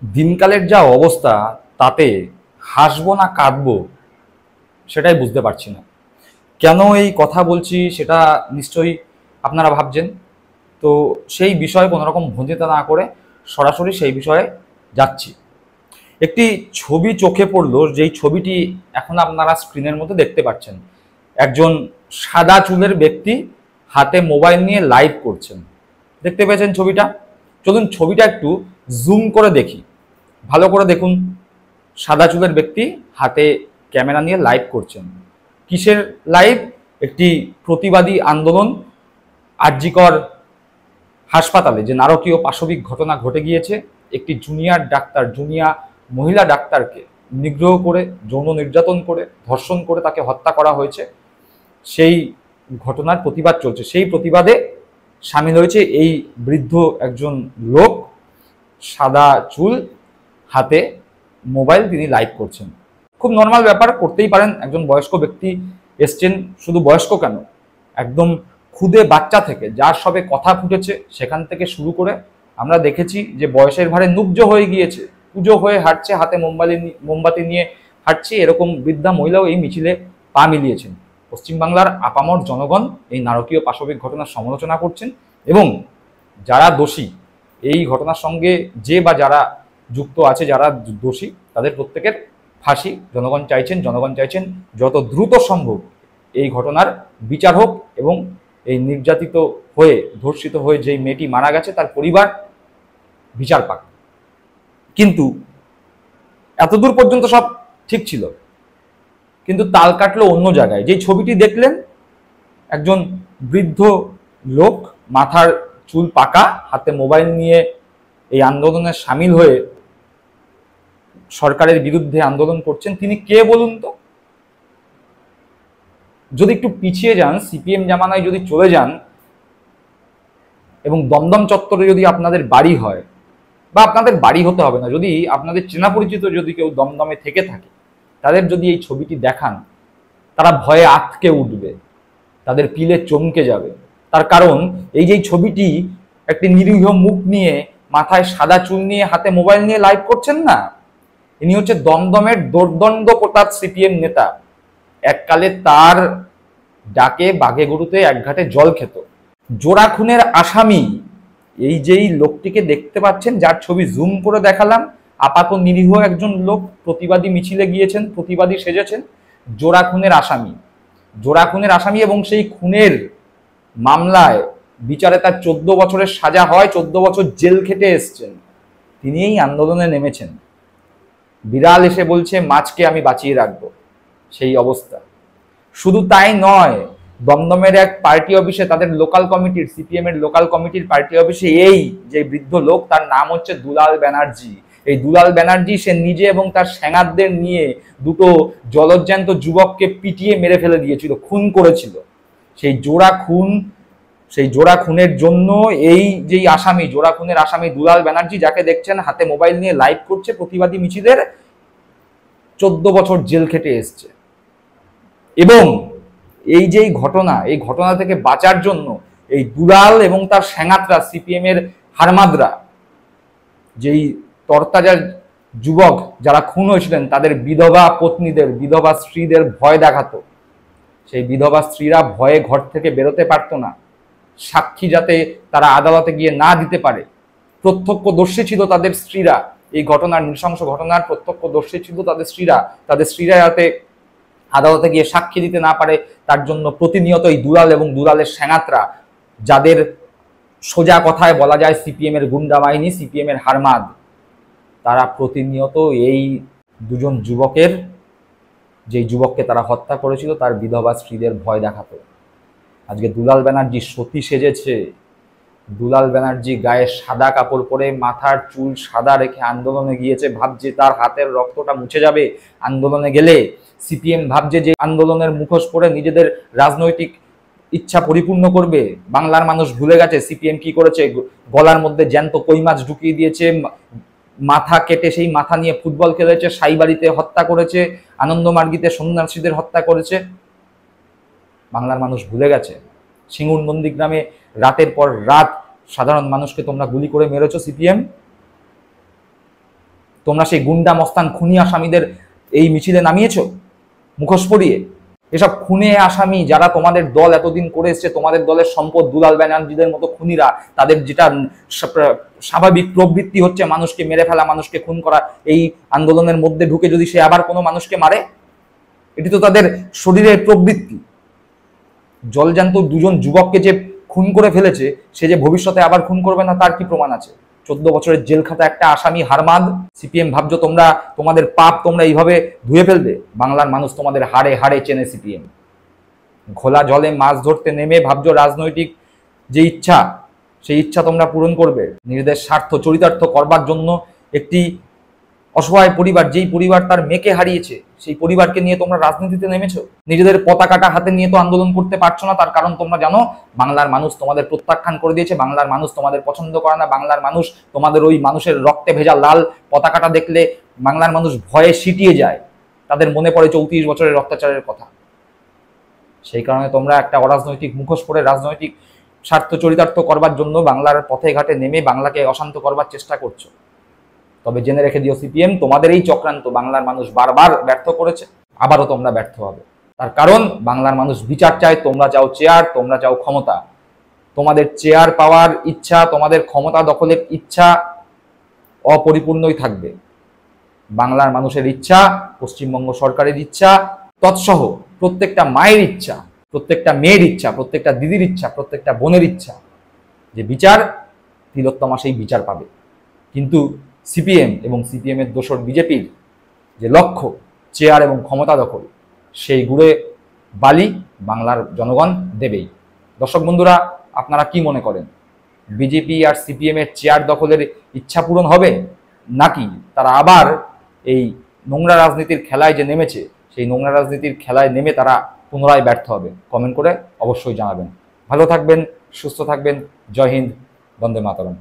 দিনকালের যা অবস্থা, তাতে হাসবো না কাঁদবো সেটাই বুঝতে পারছি না। কেন এই কথা বলছি সেটা নিশ্চয়ই আপনারা ভাবছেন। তো সেই বিষয়ে কোনোরকম ভঞ্জিতা না করে সরাসরি সেই বিষয়ে যাচ্ছি। একটি ছবি চোখে পড়লো, যেই ছবিটি এখন আপনারা স্ক্রিনের মধ্যে দেখতে পাচ্ছেন। একজন সাদা চুলের ব্যক্তি হাতে মোবাইল নিয়ে লাইভ করছেন। দেখতে পেয়েছেন ছবিটা? চলুন ছবিটা একটু জুম করে দেখি, ভালো করে দেখুন। সাদা চুলের ব্যক্তি হাতে ক্যামেরা নিয়ে লাইভ করছেন। কিসের লাইভ? একটি প্রতিবাদী আন্দোলন, আরজিকর হাসপাতালে যে নারকীয় পাশবিক ঘটনা ঘটে গিয়েছে, একটি জুনিয়র মহিলা ডাক্তারকে নিগ্রহ করে, যৌন নির্যাতন করে, ধর্ষণ করে তাকে হত্যা করা হয়েছে। সেই ঘটনার প্রতিবাদ চলছে। সেই প্রতিবাদে সামিল হয়েছে এই বৃদ্ধ একজন লোক, সাদা চুল, হাতে মোবাইল, তিনি লাইভ করছেন। খুব নর্মাল ব্যাপার, করতেই পারেন। একজন বয়স্ক ব্যক্তি এসছেন, শুধু বয়স্ক কেন, একদম খুদে বাচ্চা থেকে, যার সবে কথা ফুটেছে সেখান থেকে শুরু করে আমরা দেখেছি যে বয়সের ভারে নুব্জ হয়ে গিয়েছে, পুজো হয়ে হাঁটছে, হাতে মোমবাতি নিয়ে হাঁটছে, এরকম বৃদ্ধা মহিলাও এই মিছিলে পা মিলিয়েছেন। পশ্চিমবাংলার আপামর জনগণ এই নারকীয় পাশবিক ঘটনার সমালোচনা করছেন এবং যারা দোষী, এই ঘটনার সঙ্গে যে বা যারা যুক্ত আছে, যারা দোষী, তাদের প্রত্যেকের ফাঁসি জনগণ চাইছেন। জনগণ চাইছেন যত দ্রুত সম্ভব এই ঘটনার বিচার হোক এবং এই নির্যাতিত হয়ে, ধর্ষিত হয়ে যেই মেয়েটি মারা গেছে তার পরিবার বিচার পাক। কিন্তু এতদূর পর্যন্ত সব ঠিক ছিল, কিন্তু তাল কাটলো অন্য জায়গায়। যেই ছবিটি দেখলেন, একজন বৃদ্ধ লোক, মাথার চুল পাকা, হাতে মোবাইল নিয়ে এই আন্দোলনে সামিল হয়ে সরকারের বিরুদ্ধে আন্দোলন করছেন। তিনি কে বলুন তো? যদি একটু পিছিয়ে যান, সিপিএম জামানায় যদি চলে যান এবং দমদম চত্বরে যদি আপনাদের বাড়ি হয়, বা আপনাদের বাড়ি হতে হবে না, যদি আপনাদের চেনা পরিচিত যদি কেউ দমদমে থেকে থাকে, তাদের যদি এই ছবিটি দেখান, তারা ভয়ে আঁতকে উঠবে, তাদের পিলে চমকে যাবে। তার কারণ এই যে ছবিটি, একটি নিরীহ মুখ নিয়ে, মাথায় সাদা চুল নিয়ে, হাতে মোবাইল নিয়ে লাইভ করছেন না, ইনি হচ্ছে দমদমের দোর্দণ্ড প্রতাপ সিপিএম নেতা। এককালে তার ডাকে বাঘে গরুতে এক ঘাটে জল খেত। জোড়া খুনের আসামি এই যেই লোকটিকে দেখতে পাচ্ছেন, যার ছবি জুম করে দেখালাম, আপাত নিরীহ একজন লোক, প্রতিবাদী মিছিলে গিয়েছেন, প্রতিবাদী সেজেছেন, জোড়া খুনের আসামি। জোড়া খুনের আসামি এবং সেই খুনের মামলায় বিচারে তার 14 বছরের সাজা হয়, 14 বছর জেল খেটে এসছেন। তিনি এই আন্দোলনে নেমেছেন। বিড়াল এসে বলছে মাছকে আমি বাঁচিয়ে রাখবো, সেই অবস্থা। শুধু তাই নয়, দমদমের এক পার্টি অফিসে, তাদের লোকাল কমিটির, সিপিএম এর লোকাল কমিটির পার্টি অফিসে এই যে বৃদ্ধ লোক, তার নাম হচ্ছে দুলাল ব্যানার্জি। এই দুলাল ব্যানার্জি, সে নিজে এবং তার সেনাদের নিয়ে দুটো জলজ্যান্ত যুবককে পিটিয়ে মেরে ফেলে দিয়েছিল, খুন করেছিল। সেই জোড়া খুনের জন্য এই যেই আসামি, জোড়া খুনের আসামি দুলাল ব্যানার্জি, যাকে দেখছেন হাতে মোবাইল নিয়ে লাইভ করছে প্রতিবাদী মিছিলের, 14 বছর জেল খেটে এসছে। এবং এই যে ঘটনা, এই ঘটনা থেকে বাঁচার জন্য এই দুলাল এবং তার সেনাতরা, সিপিএম এর হারমাদরা, যেই তরতাজা যুবক যারা খুন হয়েছিলেন, তাদের বিধবা পত্নীদের, বিধবা স্ত্রীদের ভয় দেখাতো। সেই বিধবা স্ত্রীরা ভয়ে ঘর থেকে বেরোতে পারতো না, সাক্ষী যাতে তারা আদালতে গিয়ে না দিতে পারে। প্রত্যক্ষদর্শী ছিল তাদের স্ত্রীরা, এই ঘটনার, নৃশংস ঘটনার প্রত্যক্ষদর্শী ছিল তাদের স্ত্রীরা। তাদের স্ত্রীরা যাতে আদালতে গিয়ে সাক্ষী দিতে না পারে, তার জন্য প্রতিনিয়ত এই দুলাল এবং দুলালের সেনাতরা, যাদের সোজা কথায় বলা যায় সিপিএম এর গুন্ডা বাহিনী, সিপিএম এর হারমাদ, তারা প্রতিনিয়ত এই দুজন যুবকের, যেই যুবককে তারা হত্যা করেছিল, তার বিধবা স্ত্রীদের ভয় দেখাতো। আজকে দুলাল ব্যানার্জি সতী সেজেছে। দুলাল ব্যানার্জি গায়ে সাদা কাপড় পরে, মাথার চুল সাদা রেখে আন্দোলনে গিয়েছে, ভাবছে তার হাতের রক্তটা মুছে যাবে আন্দোলনে গেলে। সিপিএম ভাবছে যে আন্দোলনের মুখোশ পরে নিজেদের রাজনৈতিক ইচ্ছা পরিপূর্ণ করবে। বাংলার মানুষ ভুলে গেছে সিপিএম কি করেছে। গলার মধ্যে জ্যান্ত কই মাছ ঢুকিয়ে দিয়েছে, মাথা কেটে সেই মাথা নিয়ে ফুটবল খেলেছে, সাইবাড়িতে হত্যা করেছে, আনন্দমার্গীতে সন্ন্যাসীদের হত্যা করেছে। বাংলার মানুষ ভুলে গেছে। সিঙ্গুর নন্দীগ্রামে রাতের পর রাত সাধারণ মানুষকে তোমরা গুলি করে মেরেছো সিপিএম। তোমরা সেই গুন্ডা মস্তান খুনি আসামিদের এই মিছিলে নামিয়েছো মুখোশ পরিয়ে। এসব খুনে আসামি যারা তোমাদের দল এতদিন করে এসছে, তোমাদের দলের সম্পদ দুলাল ব্যানার্জিদের মতো খুনিরা, তাদের যেটা স্বাভাবিক প্রবৃত্তি হচ্ছে মানুষকে মেরে ফেলা, মানুষকে খুন করা, এই আন্দোলনের মধ্যে ঢুকে যদি সে আবার কোনো মানুষকে মারে, এটি তো তাদের শরীরের প্রবৃত্তি। জলজান্ত দুজন যুবককে যে খুন করে ফেলেছে, সে যে ভবিষ্যতে আবার খুন করবে না তার কি প্রমাণ আছে? 14 বছরের জেল খাটা একটা আসামি হারমাদ। সিপিএম ভাবছো তোমরা তোমাদের পাপ তোমরা এইভাবে ধুয়ে ফেলবে? বাংলার মানুষ তোমাদের হাড়ে হাড়ে চেনে। সিপিএম ঘোলা জলে মাছ ধরতে নেমে ভাবছো রাজনৈতিক যে ইচ্ছা, সেই ইচ্ছা তোমরা পূরণ করবে নিজেদের স্বার্থ চরিতার্থ করবার জন্য। একটি অসহায় পরিবার, যেই পরিবার তার মেয়েকে হারিয়েছে, সেই পরিবারকে নিয়ে তোমরা রাজনীতিতে নেমেছো। নিজেদের পতাকাটা হাতে নিয়ে তো আন্দোলন করতে পারছো না, তার কারণ তোমরা জানো বাংলার মানুষ তোমাদের প্রত্যাখ্যান করে দিয়েছে, বাংলার মানুষ তোমাদের পছন্দ করে না, বাংলার মানুষ তোমাদের ওই মানুষের রক্তে ভেজা লাল পতাকাটা দেখলে বাংলার মানুষ ভয়ে সিটিয়ে যায়, তাদের মনে পড়ে 34 বছরের অত্যাচারের কথা। সেই কারণে তোমরা একটা অরাজনৈতিক মুখোশ পরে রাজনৈতিক স্বার্থ চরিতার্থ করবার জন্য বাংলার পথে ঘাটে নেমে বাংলাকে অশান্ত করবার চেষ্টা করছো। তবে জেনে রেখে দিও সিপিএম, তোমাদের এই চক্রান্ত বাংলার মানুষ বারবার ব্যর্থ করেছে, আবারও তোমরা ব্যর্থ হবে। তার কারণ বাংলার মানুষ বিচার চায়, তোমরা চাও চেয়ার, তোমরা চাও ক্ষমতা। তোমাদের চেয়ার পাওয়ার ইচ্ছা, তোমাদের ক্ষমতা দখলের ইচ্ছা অপরিপূর্ণই থাকবে। বাংলার মানুষের ইচ্ছা, পশ্চিমবঙ্গ সরকারের ইচ্ছা, তৎসহ প্রত্যেকটা মায়ের ইচ্ছা, প্রত্যেকটা মেয়ের ইচ্ছা, প্রত্যেকটা দিদির ইচ্ছা, প্রত্যেকটা বোনের ইচ্ছা যে বিচার, তিলোত্তমা সেই বিচার পাবে। কিন্তু সিপিএম এবং সিপিএম এর দোসর বিজেপির যে লক্ষ্য চেয়ার এবং ক্ষমতা দখল, সেই গুড়ে বালি বাংলার জনগণ দেবেই। দর্শক বন্ধুরা, আপনারা কি মনে করেন? বিজেপি আর সিপিএম এর চেয়ার দখলের ইচ্ছা পূরণ হবে, নাকি তারা আবার এই নোংরা রাজনীতির খেলায় যে নেমেছে, সেই নোংরা রাজনীতির খেলায় নেমে তারা পুনরায় ব্যর্থ হবে? কমেন্ট করে অবশ্যই জানাবেন। ভালো থাকবেন, সুস্থ থাকবেন। জয় হিন্দ, বন্দে মাতরম।